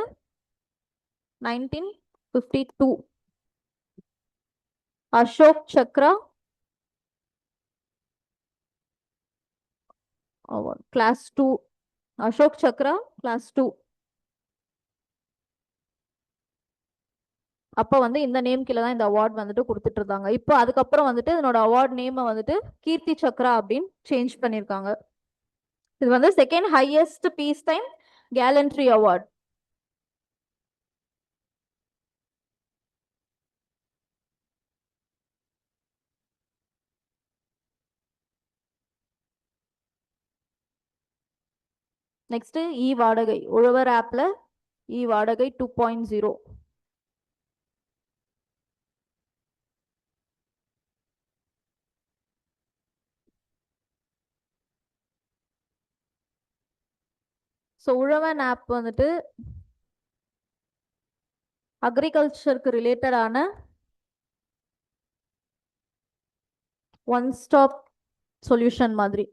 1952. அசோக் சக்ரா கிளாஸ் 2. அசோக் சக்ரா கிளாஸ் 2. அப்ப வந்து இந்த நேம் கீழே தான் இந்த அவார்ட் வந்துட்டு கொடுத்துட்டு இருந்தாங்க. இப்போ அதுக்கப்புறம் வந்துட்டு இதனோட அவார்ட் நேமை வந்துட்டு கீர்த்தி சக்ரா அப்படின்னு சேஞ்ச் பண்ணியிருக்காங்க. இது வந்து second highest peace time gallantry award. Next E Vaadagai Uzhavar ஆப்ல இ வாடகை 2.0. ஸோ உழவன் ஆப் வந்துட்டு அக்ரிகல்ச்சருக்கு ரிலேட்டடான ஒன் ஸ்டாப் சொல்யூஷன் மாதிரி.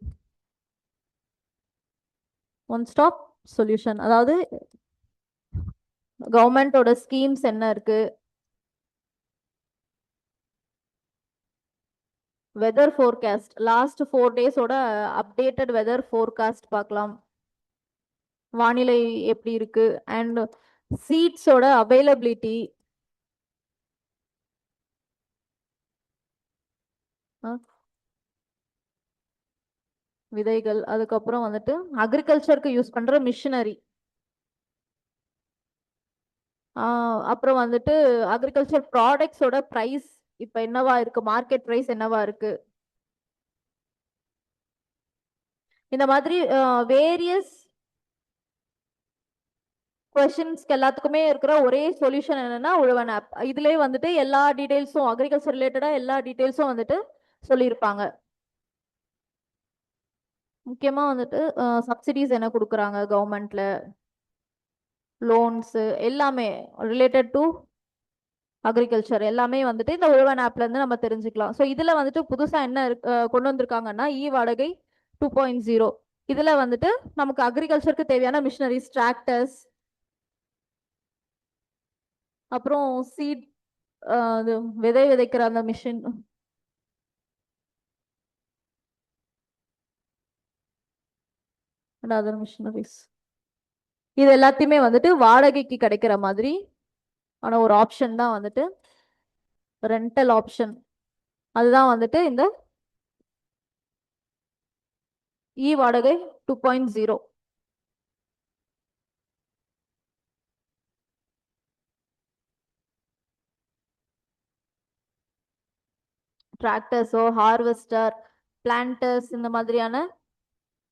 ஒன் ஸ்டாப் சொல்யூஷன் அதாவது கவர்மெண்டோட ஸ்கீம்ஸ் என்ன இருக்கு, வெதர் ஃபோர்காஸ்ட் லாஸ்ட் 4 டேஸோட அப்டேட்டட் வெதர் ஃபோர்காஸ்ட் பார்க்கலாம், வானிலை எப்படி இருக்கு, அண்ட் சீட்ஸோட அவைலபிலிட்டி, விதைகள், அதுக்கப்புறம் வந்துட்டு அக்ரிகல்ச்சருக்கு யூஸ் பண்ற மிஷினரி, அப்புறம் வந்துட்டு அக்ரிகல்ச்சர் ப்ராடக்ட்ஸோட ப்ரைஸ் இப்போ என்னவா இருக்கு, மார்க்கெட் ப்ரைஸ் என்னவா இருக்கு, இந்த மாதிரி வேரியஸ் கொஸ்டின்ஸ்க்கு எல்லாத்துக்குமே இருக்கிற ஒரே சொல்யூஷன் என்னன்னா உழவன் ஆப். இதுலயே வந்துட்டு எல்லா டீடைல்ஸும் அக்ரிகல்ச்சர் ரிலேட்டடா எல்லா டீடைல்ஸும் வந்துட்டு சொல்லியிருப்பாங்க. முக்கியமா வந்துட்டு சப்சிடிஸ் என்ன கொடுக்குறாங்க கவர்மெண்ட்ல, லோன்ஸ் எல்லாமே ரிலேட்டட் டு அக்ரிகல்ச்சர் எல்லாமே வந்துட்டு இந்த உழவன் ஆப்ல இருந்து நம்ம தெரிஞ்சுக்கலாம். ஸோ இதுல வந்துட்டு புதுசா என்ன கொண்டு வந்திருக்காங்கன்னா இ வாடகை 2.0. இதுல வந்துட்டு நமக்கு அக்ரிகல்ச்சருக்கு தேவையான மிஷினரிஸ், டிராக்டர்ஸ், அப்புறம் சீட், விதை விதைக்கிற அந்த மிஷின், அண்ட் அதர் மிஷினரிஸ், இது எல்லாத்தையுமே வந்துட்டு வாடகைக்கு கிடைக்கிற மாதிரி ஆன ஒரு ஆப்ஷன் தான் வந்துட்டு ரெண்டல் ஆப்ஷன். அதுதான் வந்துட்டு இந்த இ வாடகை 2.0. டிராக்டர்ஸோ ஹார்வெஸ்டர் பிளான்டர்ஸ் இந்த மாதிரியான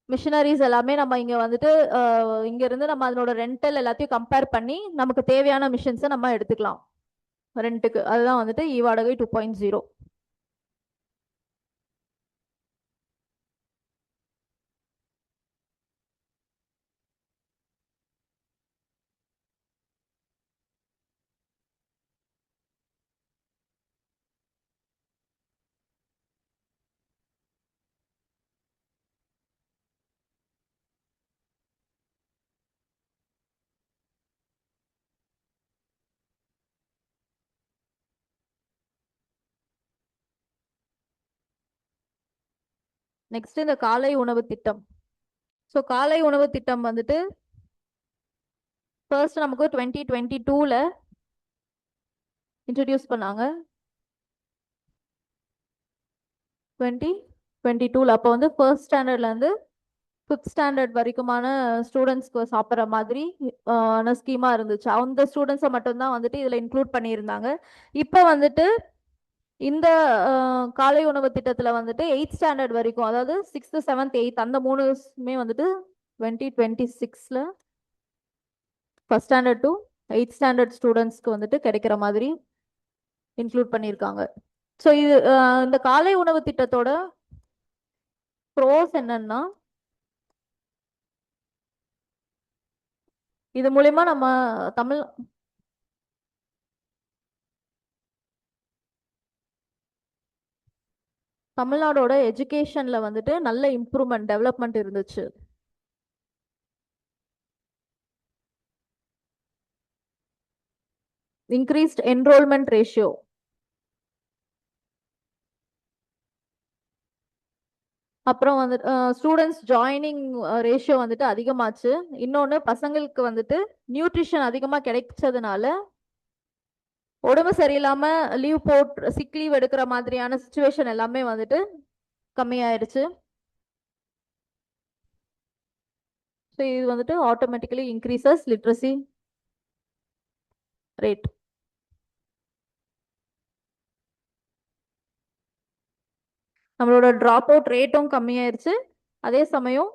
மிஷினரிஸ் எல்லாமே நம்ம இங்க வந்துட்டு இங்க இருந்து நம்ம அதனோட ரெண்டல் எல்லாத்தையும் கம்பேர் பண்ணி நமக்கு தேவையான மிஷின்ஸை நம்ம எடுத்துக்கலாம் ரெண்ட்டுக்கு. அதுதான் வந்துட்டு இ வாடகை 2.0. நெக்ஸ்ட் இந்த காலை உணவு திட்டம். ஸோ காலை உணவு திட்டம் வந்துட்டு ஃபர்ஸ்ட் நமக்கு 2022ல இன்ட்ரடியூஸ் பண்ணாங்க. 2022ல அப்போ வந்து ஃபர்ஸ்ட் ஸ்டாண்டர்ட்ல இருந்து 5th ஸ்டாண்டர்ட் வரைக்குமான ஸ்டூடெண்ட்ஸ்க்கு சாப்பிட்ற மாதிரி ஸ்கீமா இருந்துச்சு. அந்த ஸ்டூடெண்ட்ஸை மட்டும்தான் வந்துட்டு இதுல இன்க்ளூட் பண்ணியிருந்தாங்க. இப்போ வந்துட்டு இந்த காலை உணவு திட்டத்துல வந்துட்டு 8th ஸ்டாண்டர்ட் வரைக்கும், அதாவது 6th 7th 8th அந்த மூணுமே வந்துட்டு 2026ல first standard to 8th standard ஸ்டூடெண்ட்ஸ்க்கு வந்துட்டு கிடைக்கிற மாதிரி இன்க்ளூட் பண்ணியிருக்காங்க. ஸோ இது இந்த காலை உணவு திட்டத்தோட ப்ரோஸ் என்னன்னா, இது மூலயமா நம்ம தமிழ்நாடோட எஜுகேஷன்ல வந்துட்டு நல்ல இம்ப்ரூவ்மெண்ட் டெவலப்மெண்ட் இருந்துச்சு. இன்க்ரீஸ்ட் என்ரோல்மெண்ட் ரேஷியோ, அப்புறம் வந்துட்டு ஸ்டூடெண்ட்ஸ் ஜாயினிங் ரேஷியோ வந்துட்டு அதிகமாச்சு. இன்னொன்று பசங்களுக்கு வந்துட்டு நியூட்ரிஷன் அதிகமாக கிடைச்சதுனால உடம்பு சரியில்லாம லீவ் போட்டு சிக் லீவ் எடுக்கிற மாதிரியான சுச்சுவேஷன் எல்லாமே வந்துட்டு கம்மியாயிருச்சு. ஸோ இது வந்துட்டு ஆட்டோமேட்டிக்கலி இன்க்ரீசஸ் லிட்ரஸி ரேட். நம்மளோட ட்ராப் அவுட் ரேட்டும் கம்மியாயிருச்சு. அதே சமயம்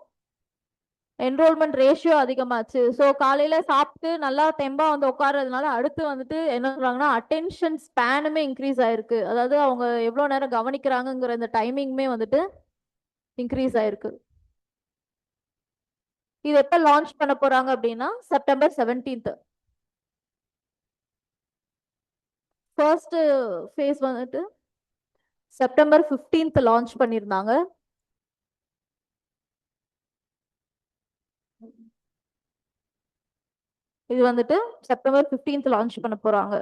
என்ரோல்மெண்ட் ரேஷியோ அதிகமாச்சு. ஸோ காலையில சாப்பிட்டு நல்லா தெம்பா வந்து உட்கார்றதுனால அடுத்து வந்துட்டு என்ன சொல்றாங்கன்னா அட்டென்ஷன் ஸ்பேனுமே இன்க்ரீஸ் ஆயிருக்கு. அதாவது அவங்க எவ்வளோ நேரம் கவனிக்கிறாங்கங்கிற இந்த டைமிங்குமே வந்துட்டு இன்க்ரீஸ் ஆயிருக்கு. இது எப்போ லான்ச் பண்ண போறாங்க அப்படின்னா செப்டம்பர் 17th. ஃபர்ஸ்ட் ஃபேஸ் வந்துட்டு செப்டம்பர் 15th லான்ச் பண்ணியிருந்தாங்க. இது வந்துட்டு செப்டம்பர் 15th லான்ச் பண்ண போறாங்க.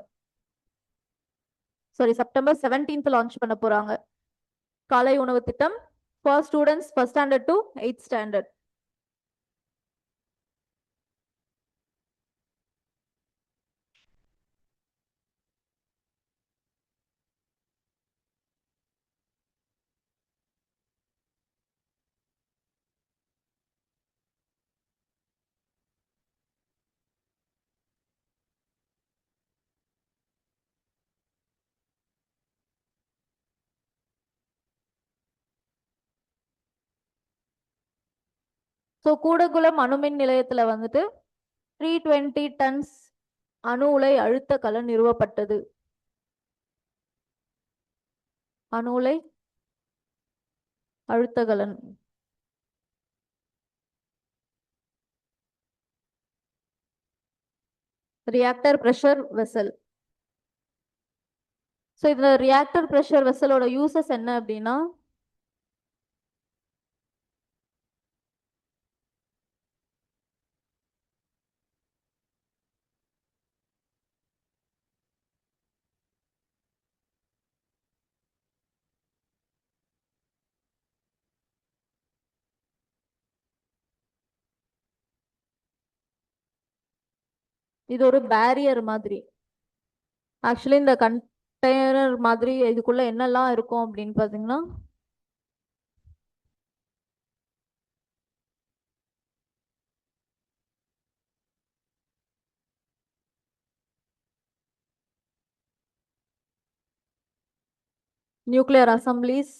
சாரி, செப்டம்பர் 17th லான்ச் பண்ண போறாங்க. காலை உணவு திட்டம் for students first standard to 8th standard. So Kudankulam அணுமின் நிலையத்துல வந்துட்டு 320 டன்ஸ் அணு உலை அழுத்த கலன் நிறுவப்பட்டது. அணு உலை அழுத்த கலன் ரியாக்டர் பிரஷர் வெசல். ஸோ இந்த ரியாக்டர் பிரஷர் வெசலோட யூசஸ் என்ன அப்படின்னா இது ஒரு பேரியர் மாதிரி. ஆக்சுவலி இந்த கண்டெய்னர் மாதிரி இதுக்குள்ள என்னெல்லாம் இருக்கும் அப்படின்னு பார்த்தீங்கன்னா nuclear assemblies,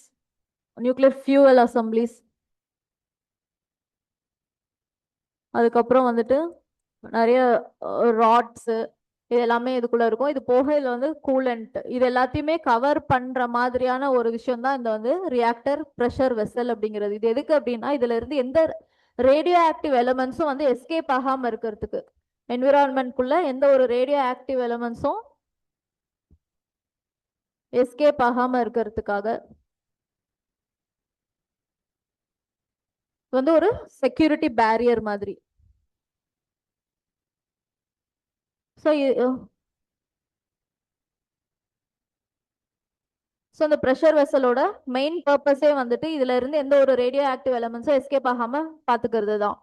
nuclear fuel assemblies, அதுக்கப்புறம் வந்துட்டு நிறைய ராட்ஸு இது எல்லாமே இதுக்குள்ள இருக்கும். இது போக இதுல வந்து கூலண்ட் இது எல்லாத்தையுமே கவர் பண்ற மாதிரியான ஒரு விஷயம் தான் இந்த வந்து ரியாக்டர் ப்ரெஷர் வெசல் அப்படிங்கிறது. இது எதுக்கு அப்படின்னா இதுல இருந்து எந்த ரேடியோ ஆக்டிவ் எலமெண்ட்ஸும் வந்து எஸ்கேப் ஆகாம இருக்கிறதுக்கு, என்விரான்மெண்ட்குள்ள எந்த ஒரு ரேடியோ ஆக்டிவ் எலமெண்ட்ஸும் எஸ்கேப் ஆகாம இருக்கிறதுக்காக வந்து ஒரு செக்யூரிட்டி பேரியர் மாதிரி. ஸோ ஸோ இந்த ப்ரெஷர் வெசலோட மெயின் பர்பஸே வந்துட்டு இதுல இருந்து எந்த ஒரு ரேடியோ ஆக்டிவ் எலமெண்ட்ஸும் எஸ்கேப் ஆகாம பாத்துக்கிறது தான்.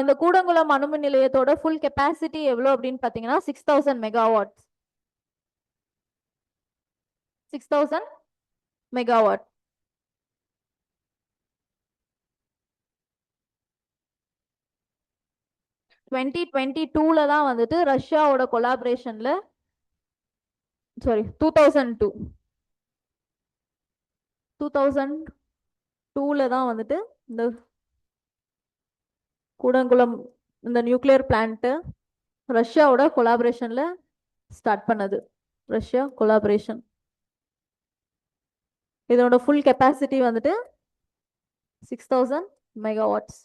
இந்த கூடங்குளம் அணுமின் நிலையத்தோட ஃபுல் கெப்பாசிட்டி எவ்வளோ அப்படின்னு பார்த்தீங்கன்னா 6000 மெகாவாட். 6000 மெகாவாட். டுவெண்ட்டி 22ல தான் வந்துட்டு ரஷ்யாவோட கொலாபரேஷன்ல, சாரி 2002ல தான் வந்துட்டு இந்த கூடங்குளம் இந்த நியூக்ளியர் பிளான்ட் ரஷ்யாவோட கொலாபரேஷன்ல ஸ்டார்ட் பண்ணது. Russia collaboration. இதோட ஃபுல் கெப்பாசிட்டி வந்துட்டு 6000 மெகாவாட்ஸ்.